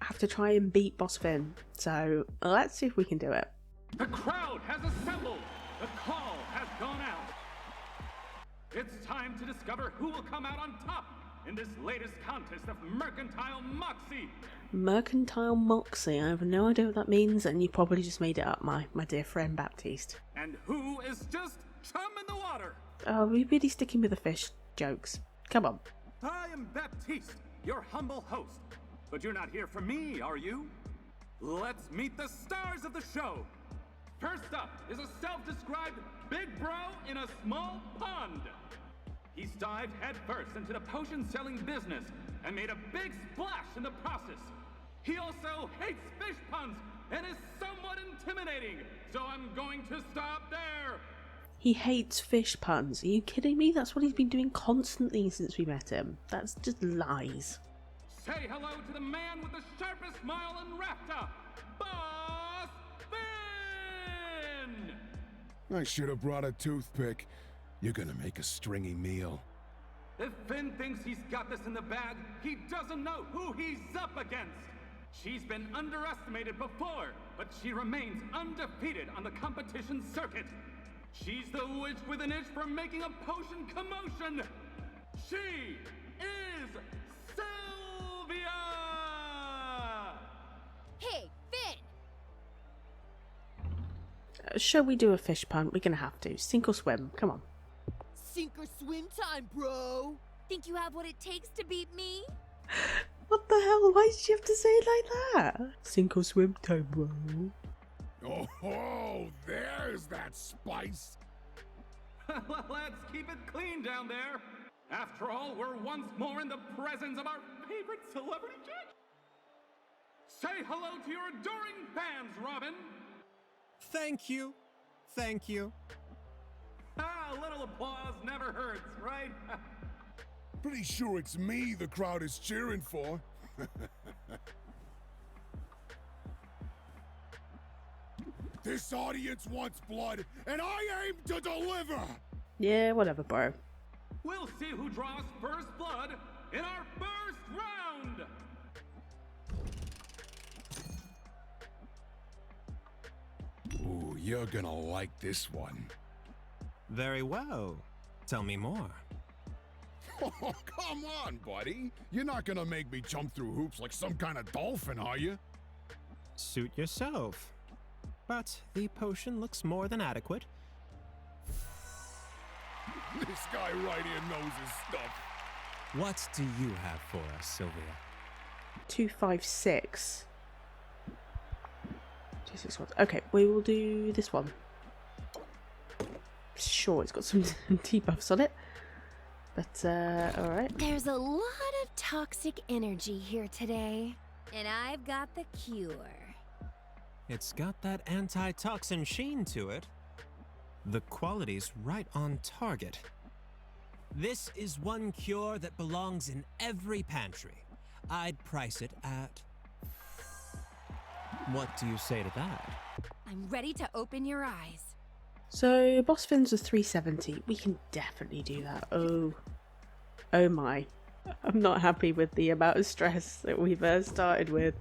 have to try and beat Boss Finn. So let's see if we can do it. The crowd has assembled. The call has gone out. It's time to discover who will come out on top in this latest contest of mercantile moxie. Mercantile moxie. I have no idea what that means, and you probably just made it up, my dear friend Baptiste. And who is just chum in the water? Oh, we're really sticking with the fish jokes. Come on. I am Baptiste, your humble host. But you're not here for me, are you? Let's meet the stars of the show. First up is a self-described big bro in a small pond. He's dived headfirst into the potion-selling business and made a big splash in the process. He also hates fish puns and is somewhat intimidating, so I'm going to stop there. He hates fish puns. Are you kidding me? That's what he's been doing constantly since we met him. That's just lies. Say hello to the man with the sharpest smile in Rafta, Boss Finn! I should have brought a toothpick. You're gonna make a stringy meal. If Finn thinks he's got this in the bag, he doesn't know who he's up against. She's been underestimated before, but she remains undefeated on the competition circuit. She's the witch with an itch for making a potion commotion. She is Sylvia! Hey, Finn! Shall we do a fish pun? We're gonna have to. Sink or swim. Come on. Sink or swim time, bro! Think you have what it takes to beat me? What the hell? Why did you have to say it like that? Sink or swim time, bro. Oh, there's that spice. Let's keep it clean down there. After all, we're once more in the presence of our favorite celebrity judge. Say hello to your adoring fans, Robin. Thank you. Thank you. A little applause never hurts, right? Pretty sure it's me the crowd is cheering for. This audience wants blood, and I aim to deliver! Yeah, whatever, bro. We'll see who draws first blood in our first round! Ooh, you're gonna like this one. Very well. Tell me more. Oh, come on, buddy. You're not gonna make me jump through hoops like some kind of dolphin, are you? Suit yourself. But the potion looks more than adequate. This guy right here knows his stuff. What do you have for us, Sylvia? 256. 261. Okay, we will do this one. Sure, it's got some debuffs on it. But, alright. There's a lot of toxic energy here today, and I've got the cure. It's got that antitoxin sheen to it. The quality's right on target. This is one cure that belongs in every pantry. I'd price it at... What do you say to that? I'm ready to open your eyes. So, boss fins are 370. We can definitely do that. Oh my. I'm not happy with the amount of stress that we've started with.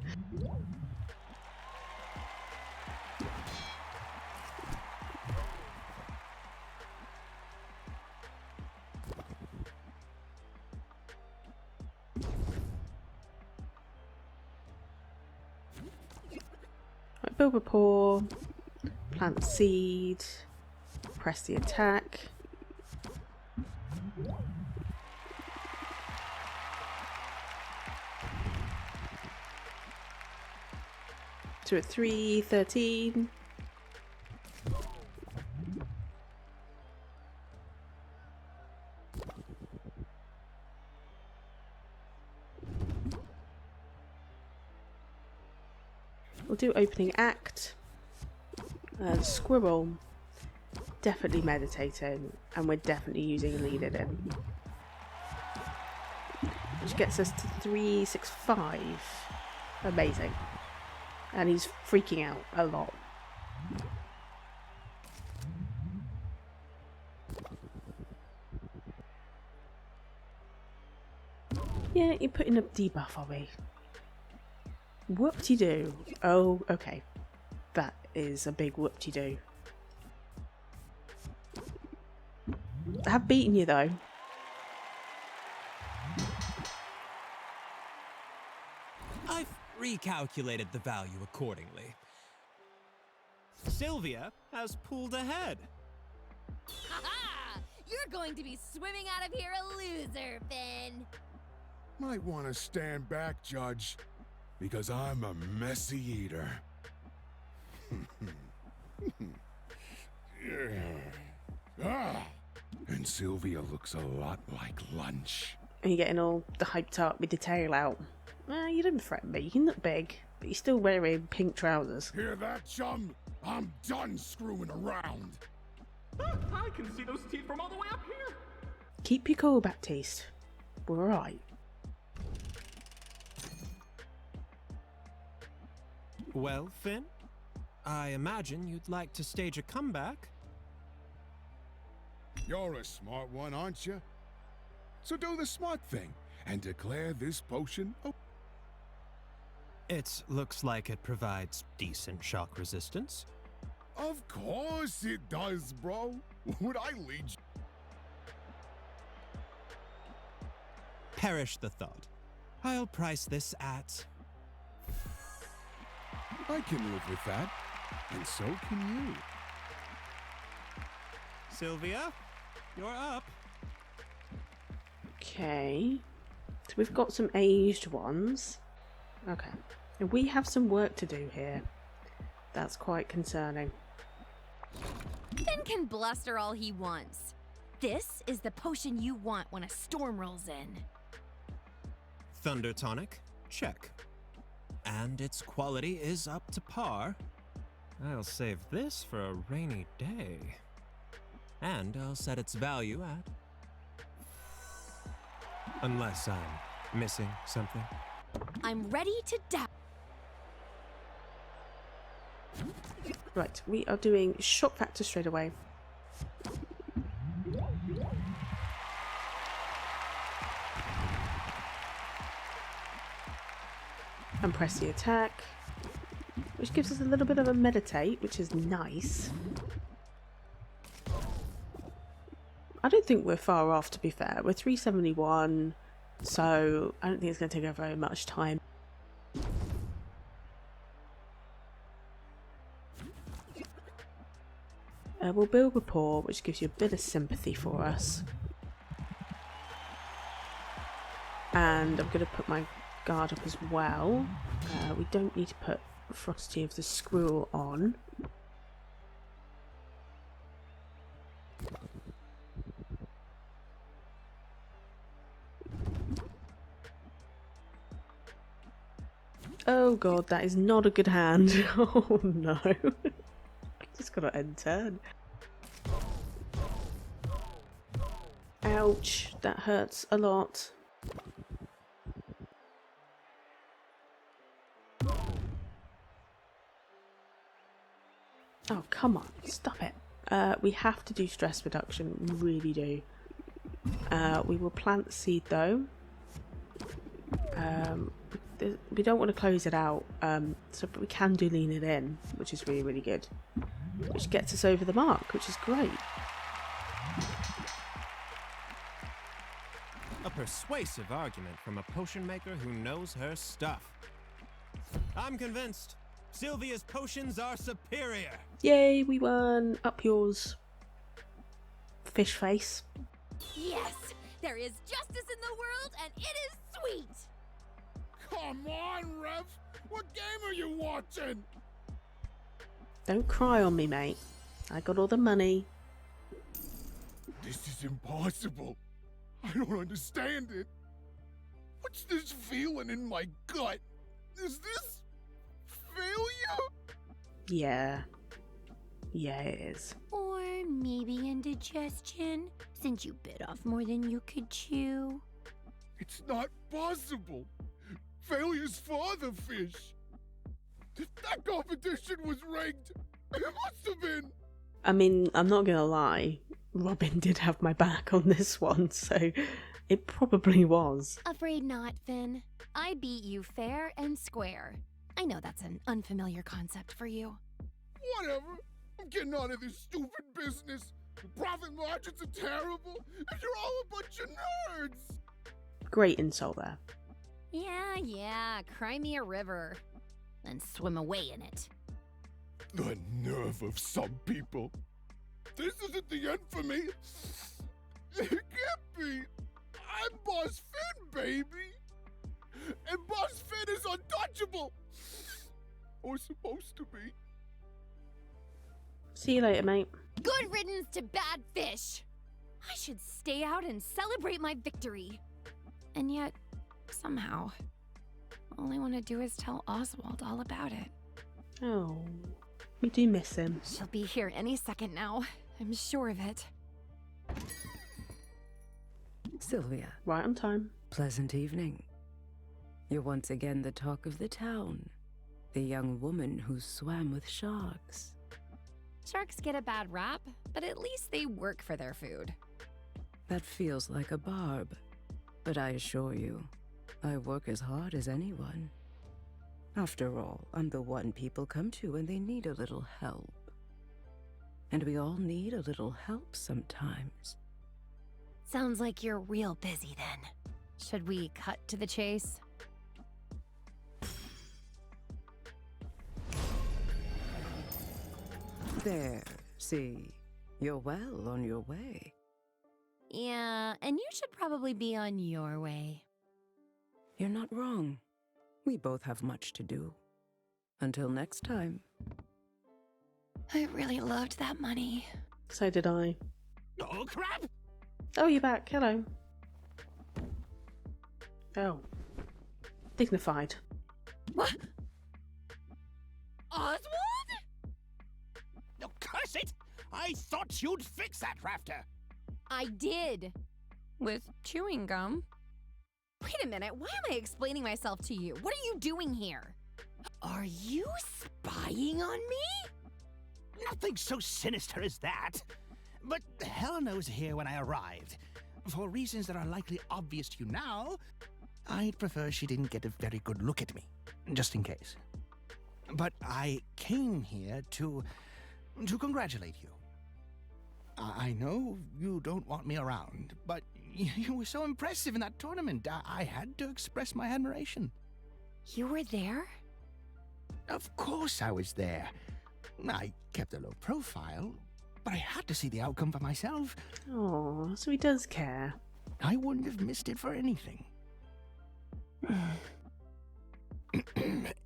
Right, build rapport, plant seed, press the attack. So at 313. We'll do opening act. Squirrel. Definitely meditating, and we're definitely using leaded in. Which gets us to 365. Amazing. And he's freaking out a lot. Yeah, you're putting a debuff on me. Whoop-de-doo. Oh, okay. That is a big whoop-de-doo. I have beaten you though. I've recalculated the value accordingly. Sylvia has pulled ahead. Ha-ha! You're going to be swimming out of here a loser, Finn. Might want to stand back, Judge, because I'm a messy eater. And Sylvia looks a lot like lunch. And you're getting all hyped up with your tail out. You didn't threaten me. You can look big, but you're still wearing pink trousers. Hear that, chum? I'm done screwing around. I can see those teeth from all the way up here. Keep your cool, Baptiste. We're alright. Well, Finn, I imagine you'd like to stage a comeback. You're a smart one, aren't you? So do the smart thing and declare this potion open. It looks like it provides decent shock resistance. Of course it does, bro. Would I lead you? Perish the thought. I'll price this at... I can live with that. And so can you. Sylvia, you're up. Okay. So we've got some aged ones. Okay. And we have some work to do here. That's quite concerning. Finn can bluster all he wants. This is the potion you want when a storm rolls in. Thunder tonic, check. And its quality is up to par. I'll save this for a rainy day. And I'll set its value at... Unless I'm missing something. I'm ready to die. Right, we are doing shock factor straight away. And press the attack, which gives us a little bit of a meditate, which is nice. I don't think we're far off, to be fair. We're 371, so I don't think it's going to take us very much time. We'll build rapport, which gives you a bit of sympathy for us. And I'm going to put my guard up as well. We don't need to put Frosty of the Squirrel on. Oh god, that is not a good hand. Oh no. Just got to end turn. Ouch, that hurts a lot. Oh, come on, stop it. We have to do stress reduction, we really do. We will plant seed though. We don't want to close it out, but we can do lean it in, which is really, really good. Which gets us over the mark, which is great. A persuasive argument from a potion maker who knows her stuff. I'm convinced. Sylvia's potions are superior. Yay, we won. Up yours. Fish face. Yes, there is justice in the world, and it is sweet. Come on, Rev! What game are you watching? Don't cry on me, mate. I got all the money. This is impossible. I don't understand it. What's this feeling in my gut? Is this failure? Yeah. Yeah, it is. Or maybe indigestion, since you bit off more than you could chew. It's not possible. Failure's for the fish. If that competition was rigged, it must have been. I mean, I'm not gonna lie. Robin did have my back on this one, so it probably was. Afraid not, Finn. I beat you fair and square. I know that's an unfamiliar concept for you. Whatever. I'm getting out of this stupid business. The profit margins are terrible, and you're all a bunch of nerds. Great insult there. Yeah, cry me a river. Then swim away in it. The nerve of some people. This isn't the end for me. It can't be. I'm Boss Finn, baby. And Boss Finn is untouchable. Or supposed to be. See you later, mate. Good riddance to bad fish. I should stay out and celebrate my victory. And yet, somehow, all I want to do is tell Oswald all about it. Oh, we do miss him. She'll be here any second now. I'm sure of it. Sylvia, Right on time. pleasant evening. You're once again the talk of the town. The young woman who swam with sharks. Sharks get a bad rap, but at least they work for their food. That feels like a barb. But I assure you, I work as hard as anyone. After all, I'm the one people come to when they need a little help. And we all need a little help sometimes. Sounds like you're real busy then. Should we cut to the chase? There, see, you're well on your way. Yeah, and you should probably be on your way. You're not wrong. We both have much to do. Until next time. I really loved that money. So did I. Oh, crap! Oh, you're back. Hello. Oh. Dignified. What? Oswald? Oh, curse it! I thought you'd fix that rafter! I did. With chewing gum. Wait a minute, why am I explaining myself to you? What are you doing here? Are you spying on me? Nothing so sinister as that. But Helena was here when I arrived. For reasons that are likely obvious to you now, I'd prefer she didn't get a very good look at me, just in case. But I came here to congratulate you. I know you don't want me around, but you were so impressive in that tournament. I had to express my admiration. You were there? Of course I was there. I kept a low profile, but I had to see the outcome for myself. Oh, so he does care. I wouldn't have missed it for anything.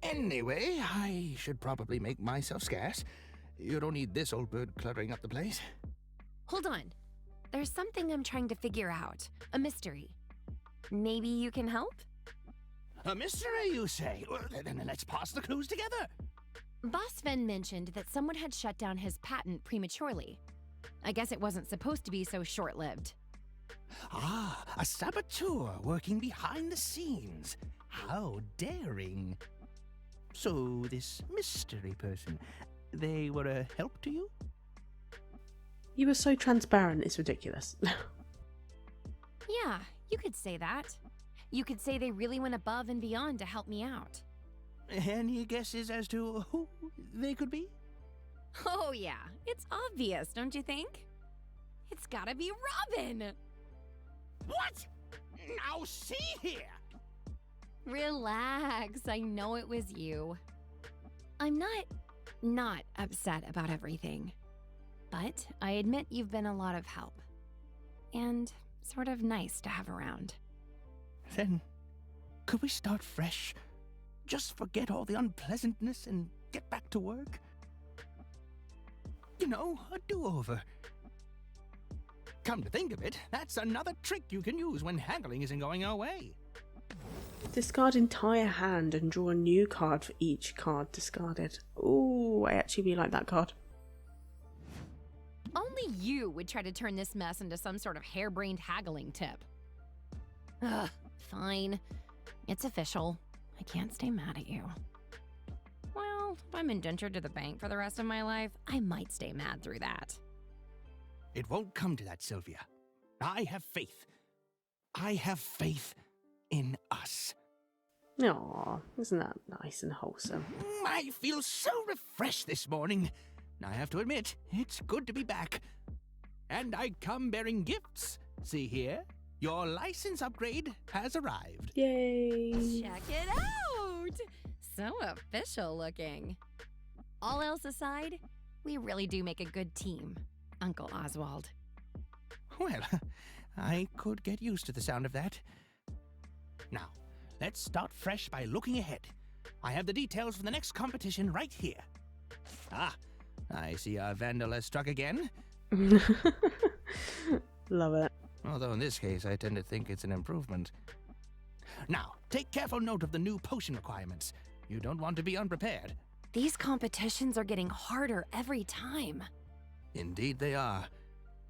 Anyway, I should probably make myself scarce. You don't need this old bird cluttering up the place. Hold on. There's something I'm trying to figure out. A mystery. Maybe you can help? A mystery, you say? Well, then let's pass the clues together. Boss Sven mentioned that someone had shut down his patent prematurely. I guess it wasn't supposed to be so short-lived. Ah, a saboteur working behind the scenes. How daring. So, this mystery person, they were a help to you? You were so transparent, it's ridiculous. Yeah, you could say that. You could say they really went above and beyond to help me out. Any guesses as to who they could be? Oh yeah, it's obvious, don't you think? It's gotta be Robin! What? Now see here! Relax, I know it was you. I'm not upset about everything. But I admit you've been a lot of help. And sort of nice to have around. Then, could we start fresh? Just forget all the unpleasantness and get back to work? You know, a do-over. Come to think of it, that's another trick you can use when haggling isn't going your way. Discard entire hand and draw a new card for each card discarded. Ooh, I actually really like that card. Only you would try to turn this mess into some sort of harebrained haggling tip. Ugh, fine. It's official. I can't stay mad at you. Well, if I'm indentured to the bank for the rest of my life, I might stay mad through that. It won't come to that, Sylvia. I have faith. I have faith in us. Aw, isn't that nice and wholesome? I feel so refreshed this morning. I have to admit, it's good to be back. And I come bearing gifts. See here, your license upgrade has arrived. Yay! Check it out! So official looking. All else aside, we really do make a good team, Uncle Oswald. Well, I could get used to the sound of that. Now, let's start fresh by looking ahead. I have the details for the next competition right here. Ah, I see our vandal has struck again. Love it. Although in this case, I tend to think it's an improvement. Now, take careful note of the new potion requirements. You don't want to be unprepared. These competitions are getting harder every time. Indeed they are.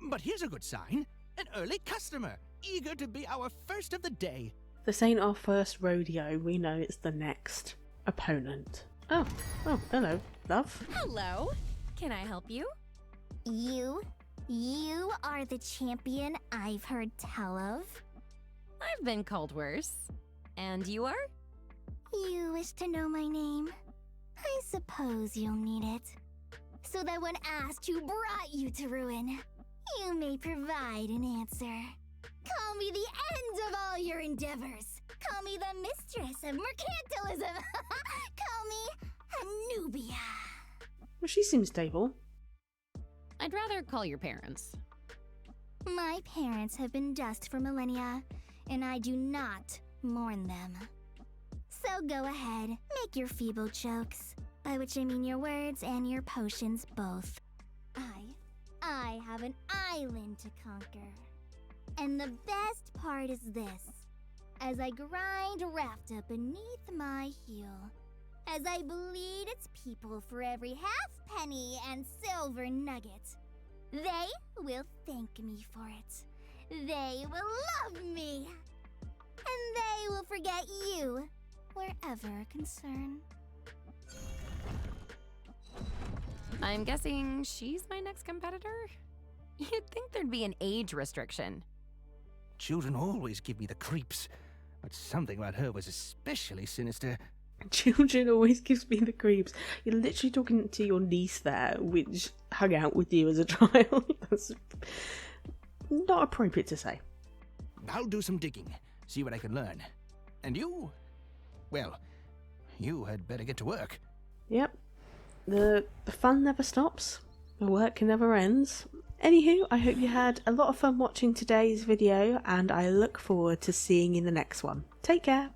But here's a good sign. An early customer, eager to be our first of the day. This ain't our first rodeo. We know it's the next opponent. Oh, hello, love. Hello. Can I help you? You are the champion I've heard tell of. I've been called worse. And you are? You wish to know my name? I suppose you'll need it. so that when asked who brought you to ruin, you may provide an answer. Call me the end of all your endeavors. Call me the mistress of mercantilism. Call me Anubia. Well, she seems stable. I'd rather call your parents. My parents have been dust for millennia, and I do not mourn them. So go ahead, make your feeble jokes, by which I mean your words and your potions both. I have an island to conquer. And the best part is this. As I grind Rafta beneath my heel, as I bleed its people for every half penny and silver nugget, they will thank me for it. They will love me. And they will forget you wherever concern. I'm guessing she's my next competitor? You'd think there'd be an age restriction. Children always give me the creeps, but something about her was especially sinister. Children always gives me the creeps. You're literally talking to your niece there, which hung out with you as a child. That's not appropriate to say. I'll do some digging, see what I can learn. And you? Well, you had better get to work. Yep. The fun never stops. The work never ends. Anywho, I hope you had a lot of fun watching today's video, and I look forward to seeing you in the next one. Take care.